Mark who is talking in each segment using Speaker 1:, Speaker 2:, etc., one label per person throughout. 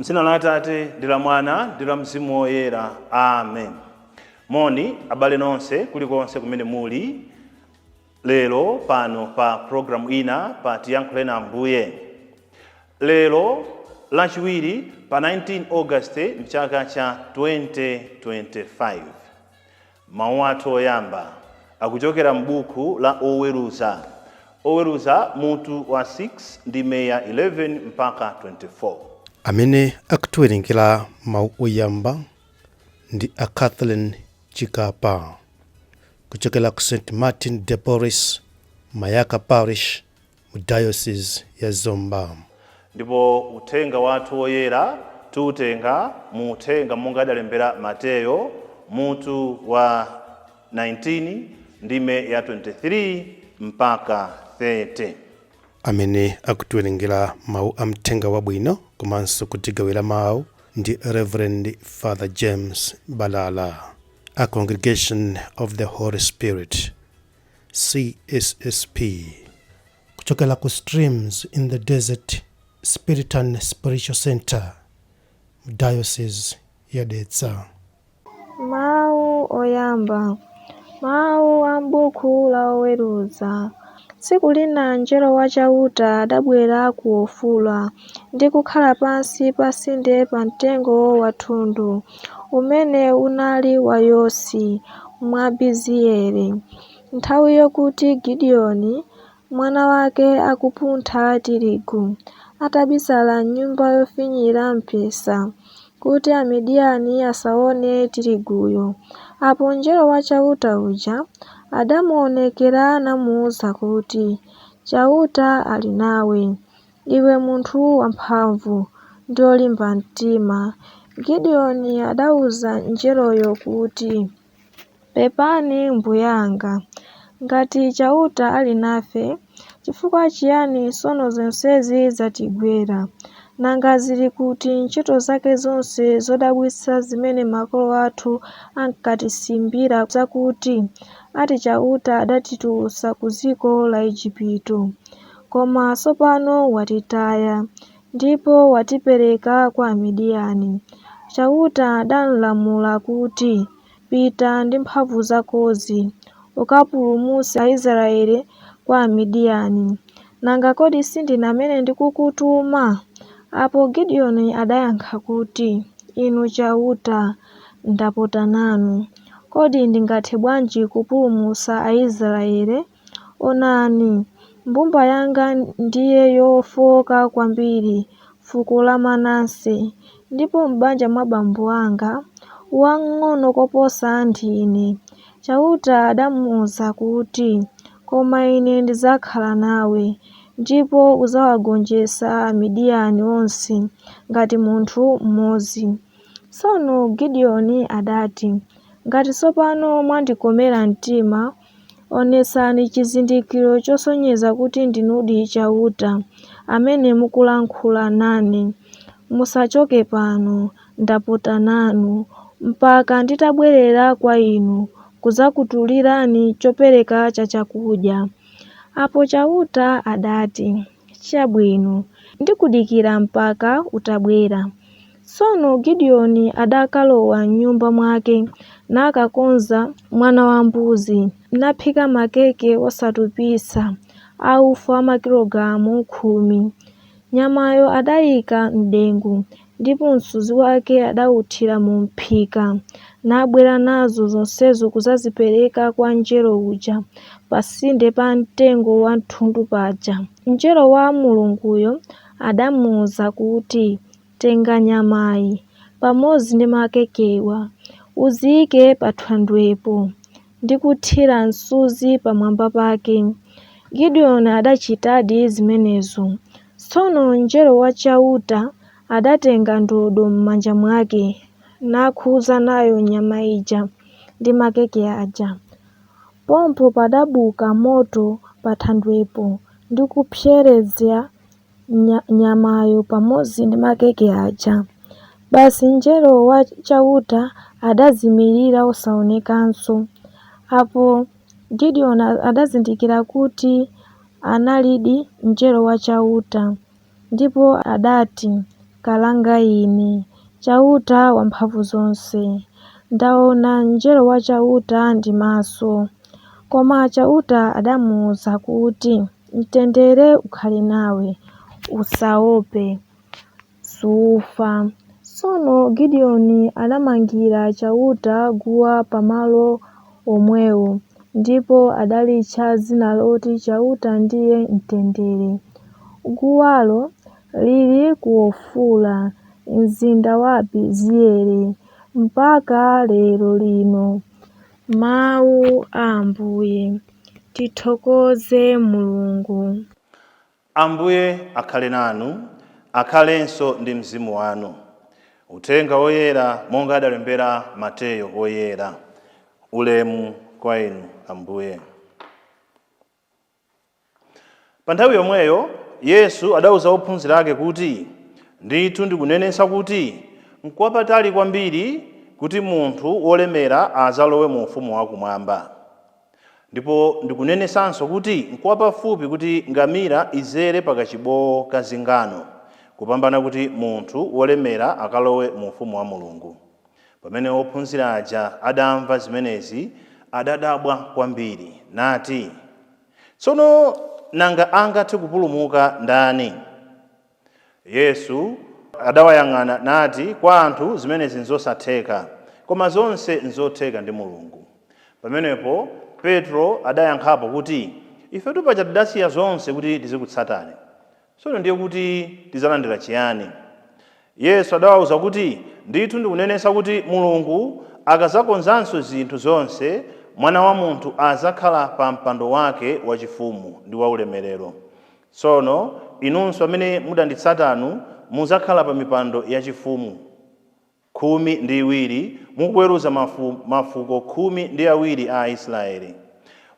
Speaker 1: M'dzina la Atate ndi la Mwana ndi la Mzimu Woyera. Amen. Moni abale nonse kulikonse kumene muli. Lero pano pa programu ina pa Tiyankhule na Ambuye. Lero lachiwiri pa 19 August mchaka cha 2025. Mawu athu oyamba akuchokera m'buku la Oweruza mutu wa 6 ndi meya 11 mpaka 24.
Speaker 2: Amene akutiwerengera mawu oyamba ndi a Kathleen Chikapa kuchokera ku St. Martin de Porres, Mayaka Parish, mu Diocese ya Zomba.
Speaker 1: Ndipo uthenga wathu oyera tuutenga mu uthenga monga adalembera Mateyo mutu wa 19 ndime ya 23 mpaka 30.
Speaker 2: Amene akutiwerengera mawu a mthenga wabwino komanso kutigawira mawu ndi Reverend Father James Balala, a Congregation of the Holy Spirit, CSSP, kuchokera ku Streams in the Desert Spiritan Spiritual Center, Diocese ya Dedza.
Speaker 3: Mawu oyamba. Mawu a m'buku la Oweruza. Tsiku lina mngelo wachauta adabwera ku Ofula ndi kukhala pansi pa tsinde pa mtengo wa thundu umene unali wa Yosi mwa Bizieli, nthawi yokuti Gideoni mwana wake akupuntha tirigu atabisala m'nyumba yofinyira mpesa kuti Amidiyani asaone tiriguyo. Apo mngelo wachauta uja adamuonekera namuwuza kuti, "Chauta ali nawe, iwe munthu wamphamvu ndi olimba mtima." Gideoni adawuza mngeloyo kuti, "Pepani mbuye anga, ngati chauta ali nafe, chifukwa chiyani tsono zonsezi zatigwera? Nanga zili kuti ntchito zake zonse zodabwitsa zimene makolo athu ankatisimbira zakuti ati chauta adatitulutsa ku dziko la Igupto? Koma tsopano watitaya ndipo watipereka kwa Amidiyani. Chauta adalamula kuti, pita ndi mphamvu zakozi ukapulumutse Aisraeli kwa Amidiyani. Nanga kodi sindine amene ndikukutuma?" Apo Gideoni adayankha kuti, "Inu chauta, ndapota nanu. Kodi ndingathe bwanji kupulumutsa Aisraeli? Onani, mbumba yanga ndiye yofowoka kwambiri, fuko la Manase, ndipo m'banja mwa abambo anga wamng'ono koposa ndine." Chauta adamuwuza kuti, "Koma ine ndidzakhala nawe, ndipo udzawagonjetsa Amidiyani onse ngati munthu mmodzi." Tsono Gideoni adati, "Ngati tsopano mwandikomera mtima, onetsani chizindikiro chosonyeza kuti ndinudi chauta amene mukulankhula nane. Musachoke pano, ndapota nanu, mpaka nditabwerera kwa inu kudzakutulirani chopereka cha chakudya." Apo chauta adati, "Chabwino, ndikudikira mpaka utabwera." Tsono Gideoni adakalowa m'nyumba mwake nakakonza mwana wambuzi, naphika makeke osatupitsa a ufa wa makilogalamu 10. Nyamayo adayika m'dengu ndipo msuzi wake adawuthira mu m'phika, nabwera nazo zonsezo kudzazipereka kwa mngelo uja patsinde pa mtengo wa thundu paja. Mngelo wa Mulunguyo adamuwuza kuti, "Tenga nyamayi pamodzi ndi makekewa, uziyike pa thandwepo ndi kuthira msuzi pamwamba pake." Gideoni adachitadi zimenezo. Tsono mngelo wachauta adatenga ndodo m'manja mwake nakhuza nayo nyama ija ndi makeke aja. Pompo padabuka moto pa thandwepo ndi kupsereza nyamayo pamodzi ndi makeke aja. Basi mngelo wachauta adazimirira osaonekanso. Apo Gideoni adazindikira kuti analidi mngelo wachauta, ndipo adati, kalanga ine, chauta wamphamvu zonse. Ndaona mngelo wa chauta ndi maso. Koma chauta adamuwuza kuti, mtendere ukhale nawe, usaope, sufa. Tsono Gideoni anamangira chauta guwa pamalo omwewo, ndipo adalitcha dzina loti chauta ndiye mtendere. Guwalo lili ku Ofura, mzinda wa Abiezeri, mpaka lero lino. Mawu a Ambuye. Tithokoze Mulungu.
Speaker 1: Ambuye akhale nanu, akhalenso ndi mzimu wanu. Uthenga woyera monga adalembera Mateyo woyera. Ulemu kwa inu Ambuye. Pa nthawi yomweyo Yesu adawuza ophunzira ake kuti, ndithu ndikunenetsa kuti n'kwapatali kwambiri kuti munthu wolemera azalowe mu ufumu wakumwamba. Ndipo ndikunenetsanso kuti n'kwapafupi kuti ngamira izere pakachibowo ka zingano kupambana kuti munthu wolemera akalowe mu ufumu wa Mulungu. Pamene ophunzira aja adamva zimenezi adadabwa kwambiri nati, tsono nanga angathe kupulumuka ndani? Yesu adawayang'ana nati, kwa anthu zimenezi nzosatheka, koma zonse nzotheka ndi Mulungu. Pamenepo Petro adayankhapo kuti, ifetu paja tidasiya zonse kuti tizikutsatani. Tsono ndiye kuti tizalandira chiyani? Yesu adawawuza kuti, ndithu ndikunenetsa kuti Mulungu akazakonzanso zinthu zonse, Mwana wa Munthu azakhala pa mpando wake wachifumu ndi waulemerero. Tsono inunso amene mudanditsatanu muzakhala pa mipando yachifumu 12 mukuweruza mafuko 12 a Israeli.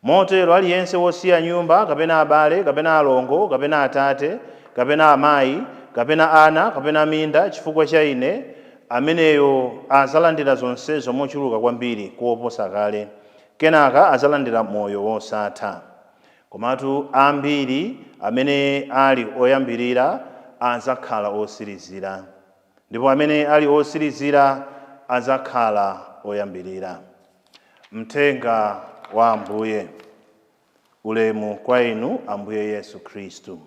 Speaker 1: Motero aliyense wosiya nyumba, kapena abale, kapena alongo, kapena atate, kapena amayi, kapena ana, kapena minda chifukwa cha ine, ameneyo azalandira zonsezo mochuluka kwambiri kuoposa kale. Kenaka azalandira moyo wosatha. Komatu ambiri amene ali oyambirira azakhala osirizira, ndipo amene ali osirizira azakhala oyambirira. Mthenga wa Ambuye. Ulemu kwa inu Ambuye Yesu Khristu.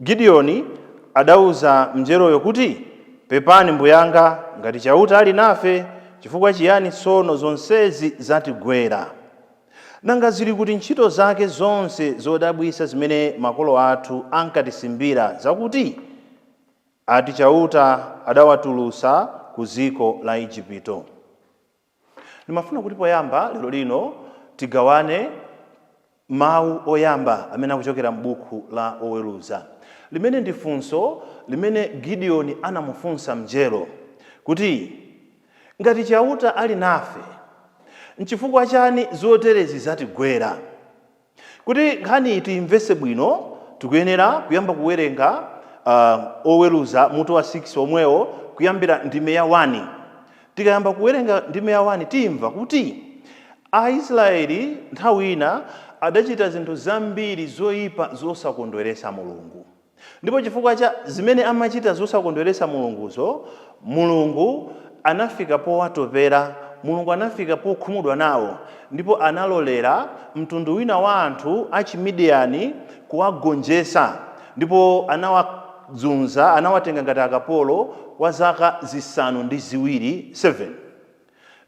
Speaker 1: Gideoni adawuza mngeloyo kuti, pepani mbuyanga, ngati chauta ali nafe, chifukwa chiyani tsono zonsezi zatigwera? Nanga zili kuti ntchito zake zonse zodabwitsa zimene makolo athu ankatisimbira zakuti ati chauta adawatulutsa ku dziko la Igupto? Ndimafuna kuti poyamba lero lino tigawane mawu oyamba amene akuchokera m'buku la Oweruza, limene ndi funso limene Gideoni anamufunsa mngelo kuti, ngati chauta ali nafe, nchifukwa chani zoterezi zatigwera? Kuti nkhani tiyimvetse bwino, tikuyenera kuyamba kuwerenga Oweruza mutu wa 6 omwewo kuyambira ndime ya 1. Tikayamba kuwerenga ndime ya 1 timva kuti Aisraeli nthawi ina adachita zinthu zambiri zoyipa zosakondweretsa Mulungu. Ndipo chifukwa cha zimene amachita zosakondweretsa Mulunguzo, Mulungu anafika powatopera, Mulungu anafika pokhumudwa nawo, ndipo analolera mtundu wina wa anthu achimidiyani kuwagonjetsa, ndipo anawadzunza, anawatenga ngati akapolo kwa zaka zisanu ndi ziwiri 7.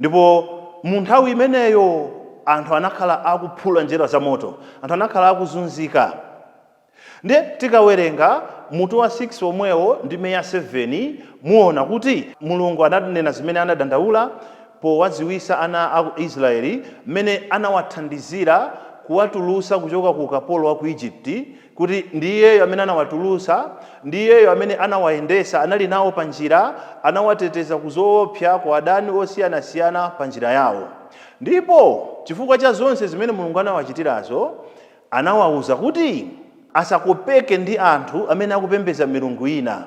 Speaker 1: Ndipo mu nthawi imeneyo anthu anakhala akuphula njera za moto, anthu anakhala akuzunzika. Ndiye tikawerenga mutu wa 6 omwewo ndime ya 7 muona kuti Mulungu ananena zimene anadandaula powadziwitsa ana a Israeli mmene anawathandizira kuwatulutsa kuchoka ku ukapolo wa ku Igupti, kuti ndiyeyo amene anawatulutsa, ndiyeyo amene anawayendetsa, anali nawo pa njira, anawateteza kuzoopsa kwa adani osiyanasiyana pa njira yawo. Ndipo chifukwa cha zonse zimene Mulungu anawachitirazo, anawawuza kuti asakopeke ndi anthu amene akupembedza milungu ina,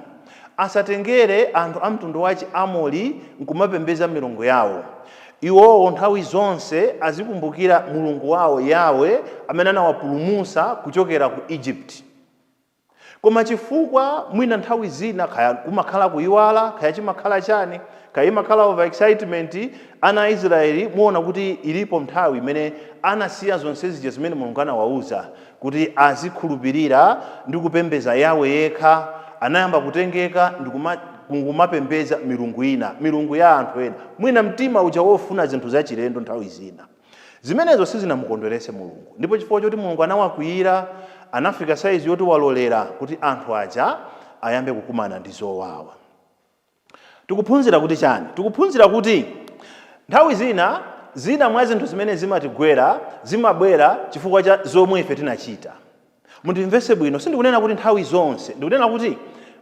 Speaker 1: asatengere anthu a mtundu wachi Amori nkumapembedza milungu yawo. Iwowo nthawi zonse azikumbukira Mulungu wawo Yawe amene anawapulumutsa kuchokera ku Egypt. Koma chifukwa mwina nthawi zina kaya kumakhala kuyiwala, kaya chimakhala chani, kaya imakhala over excitement, ana a Israeli muona kuti ilipo nthawi imene anasiya zonse zija zimene Mulungu anawawuza kuti azikhulupirira ndi kupembedza Yawe yekha, anayamba kutengeka ndi kumapembedza milungu ina, milungu ya anthu ena. Mwina mtima uja wofuna zinthu zachilendo nthawi zina. Zimenezo sizinamukondweretse Mulungu. Ndipo chifukwa choti Mulungu anawakwiyira, anafika saizi yoti walolera kuti anthu aja ayambe kukumana ndi zowawa. Tikuphunzira kuti chani? Tikuphunzira kuti nthawi zina mwa zinthu zimene zimatigwera zimabwera chifukwa cha zomwe ife tinachita. Mundimvetse bwino, sindikunena kuti nthawi zonse, ndikunena kuti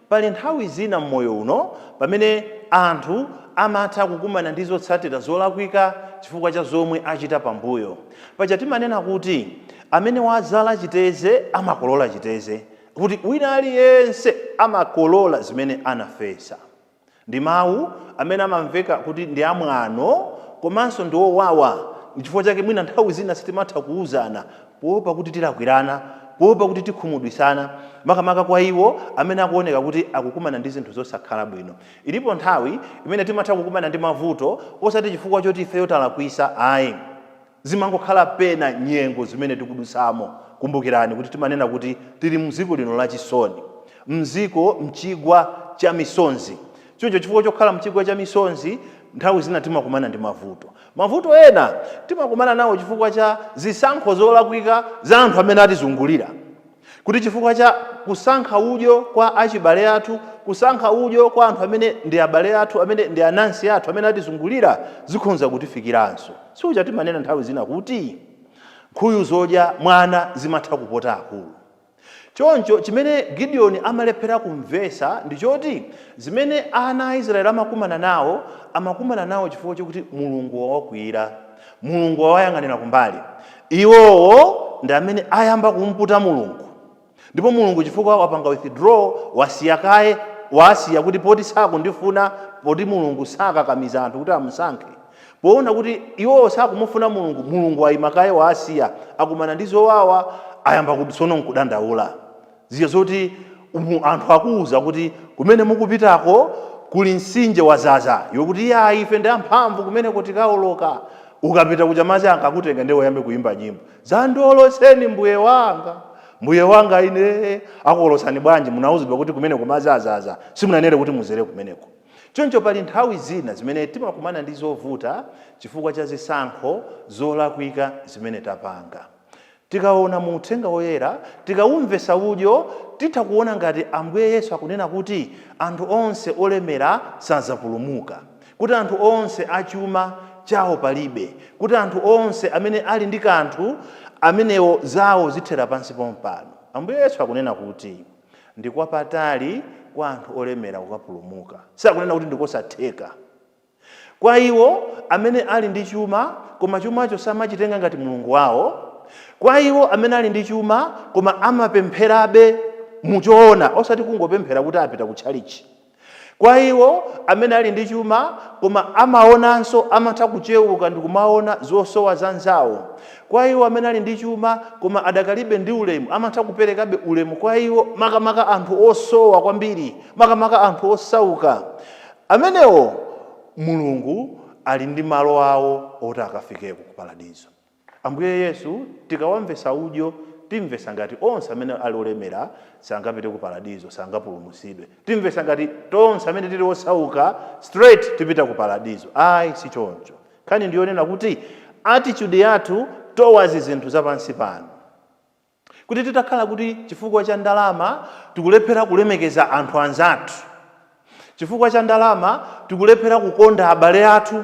Speaker 1: pali nthawi zina mmoyo uno pamene anthu amatha kukumana ndi zotsatira zolakwika chifukwa cha zomwe achita pambuyo. Paja timanena kuti amene wazala chiteze amakolola chiteze, kuti wina aliyense amakolola zimene anafesa. Ndi mawu amene amamveka kuti ndi amwano komanso ndi owawa. Chifukwa chake mwina nthawi zina sitimatha kuuzana poopa kuti tilakwirana, poopa kuti tikhumudwisana, makamaka kwa iwo amene akuoneka kuti akukumana ndi zinthu zosakhala bwino. Ilipo nthawi imene timatha kukumana ndi mavuto osati chifukwa choti ifeyo talakwisa, ayi, zimangokhala pena nyengo zimene tikudusamo. Kumbukirani kuti timanena kuti tili mdziko lino lachisoni, mchigwa cha misonzi. Choncho chifukwa chokhala mchigwa cha misonzi, nthawi zina timakumana ndi mavuto. Mavuto ena timakumana nawo chifukwa cha zisankho zolakwika za anthu amene atizungulira. Kuti chifukwa cha kusankha udyo kwa achibale athu, kusankha udyo kwa anthu amene ndi abale athu, amene ndi anansi athu amene atizungulira, zikhonza kutifikiranso. Suja timanena nthawi zina kuti nkhuyu zodya mwana zimatha kupota akulu. Choncho chimene Gideon amalephera kumvesa ndi choti zimene ana a Israeli amakumana nawo chifukwa chokuti Mulungu wawakwiyira, Mulungu wawayang'anira kumbali. Iwowo ndi amene ayamba kumputa Mulungu. Ndipo Mulungu chifukwa wapanga withdraw, wasiya kuti poti sakundifuna, poti Mulungu sakakamiza anthu kuti amusankhe. Poona kuti iwowo sakumufuna Mulungu, Mulungu wayimakaye wasiya, akumana ndi zowawa, ayamba kutsono nkudandaula. Ziya zoti anthu akuuza kuti kumene mukupitako kuli mtsinje wazaza, yokuti ya ife ndi amphamvu kumene kuti kaoloka, ukapita kuja madzi ankakutenga ndiwo yambe kuimba nyimbo. Zandoloseni mbuye wanga ine, akuolosani bwanji munauzidwa kuti kumene kumadzi azaza, simunanere kuti muzere kumeneko. Choncho pali nthawi zina zimene timakumana ndi zovuta chifukwa cha zisankho zolakwika zimene tapanga. Tikaona mu Uthenga Woyera, tikawumvesa udyo, titakuona ngati Ambuye Yesu akunena kuti anthu onse olemera sazapulumuka, kuti anthu onse achuma chawo palibe, kuti anthu onse amene ali ndi kanthu amenewo zawo zithera pansi pompano. Ambuye Yesu akunena kuti ndikwapatali kwa anthu olemera kukapulumuka. Sakunena kuti ndikosatheka. Kwa iwo amene ali ndi chuma koma chumacho samachitenga ngati Mulungu wawo, kwa iwo amene ali ndi chuma koma amapempherabe muchoona osati kungopemphera kuti apita kutchalichi, kwa iwo amene ali ndi chuma koma amaonanso amatha kuchewuka ndi kumaona zosowa za nzawo, kwa iwo amene ali ndi chuma koma adakalibe ndi ulemu amatha kuperekabe ulemu kwa iwo, makamaka anthu osowa kwambiri, makamaka anthu osauka. Amenewo Mulungu ali ndi malo awo oti akafikeko ku paradizo. Ambuye Yesu tikawamvesa udyo timvesa ngati onse amene ali olemera sangapite ku paradizo, sangapulumusidwe. Timvesa ngati tonse amene tili osauka straight tipita ku paradizo. Ayi, si choncho. Kani ndionena kuti attitude yathu towards zinthu zapansi pano, kuti titakhala kuti chifukwa cha ndalama tikulephera kulemekeza anthu anzathu, chifukwa cha ndalama tikulephera kukonda abale athu,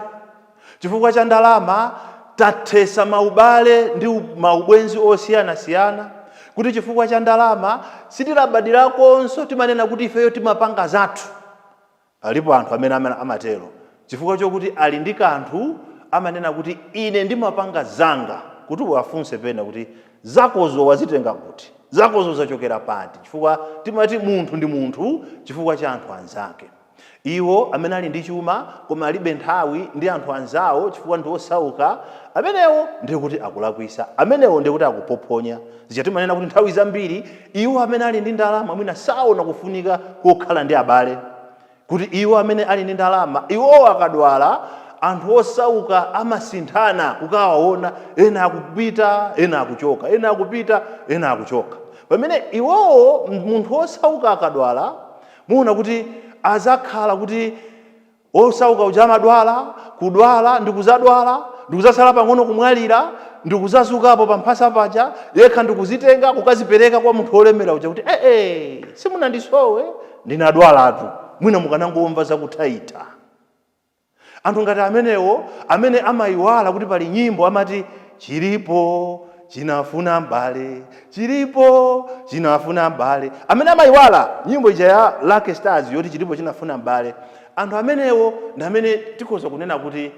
Speaker 1: chifukwa cha ndalama tathesa maubale ndi maubwenzi osiyana-siyana, kuti chifukwa cha ndalama sitilabadirakonso timanena kuti ifeyo timapanga zathu. Alipo anthu amene amatero chifukwa chokuti ali ndi kanthu amanena kuti ine ndimapanga zanga, kuti uwafunse pena kuti zakozo wazitenga kuti, zakozo zachokera pati, chifukwa timati munthu ndi munthu chifukwa cha anthu anzake. Iwo amene ali ndi chuma koma alibe nthawi ndi anthu anzawo chifukwa ndi osauka, amenewo ndiye kuti akulakwisa, amenewo ndiye kuti akupophonya. Zichatimanena kuti nthawi zambiri iwo amene ali ndi ndalama mwina saona kufunika kokhala ndi abale, kuti iwo amene ali ndi ndalama iwo akadwala anthu osauka amasinthana kukawaona, ena akupita ena akuchoka, ena akupita ena akuchoka. Pamene iwowo munthu osauka akadwala muona kuti azakhala kuti osauka uja amadwala, kudwala ndikuzadwala, ndikuzasala pang'ono kumwalira, ndikuzazukapo pamphasa paja, yekha ndikuzitenga kukazipereka kwa munthu olemera uja kuti simunandisowe ndinadwalatu, mwina mukanangomva zakuthaita. Anthu ngati amenewo amene amayiwala kuti pali nyimbo amati chilipo chinafuna mbale, chilipo chinafuna mbale, amene amayiwala nyimbo ija ya Lucky Stars yoti chilipo chinafuna mbale, anthu amenewo ndi amene tikhoza kunena kuti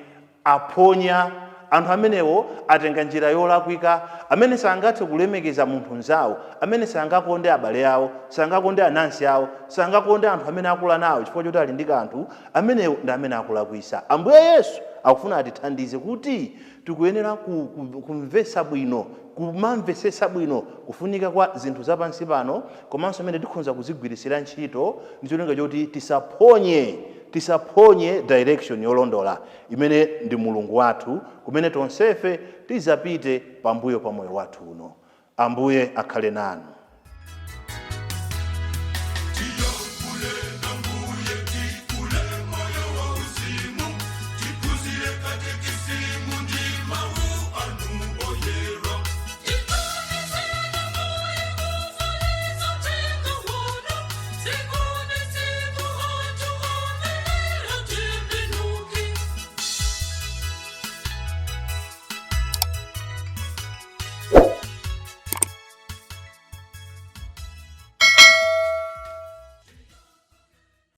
Speaker 1: aphonya. Anthu amenewo atenga njira yolakwika, amene sangathe kulemekeza munthu nzawo, amene sangakonde abale awo, sangakonde anansi awo, sangakonde anthu amene akula nawo chifukwa choti ali ndi kanthu, amenewo ndi amene akulakwisa. Ambuye Yesu akufuna atithandize kuti tikuyenera kumvesa bwino, kumamvesesa bwino kufunika kwa zinthu zapansi pano, komanso amene tikhoza kuzigwirisira ntchito ndi cholinga choti tisaphonye direction yolondola imene ndi Mulungu wathu, kumene tonsefe tizapite pambuyo pa moyo wathu uno. Ambuye akhale nanu.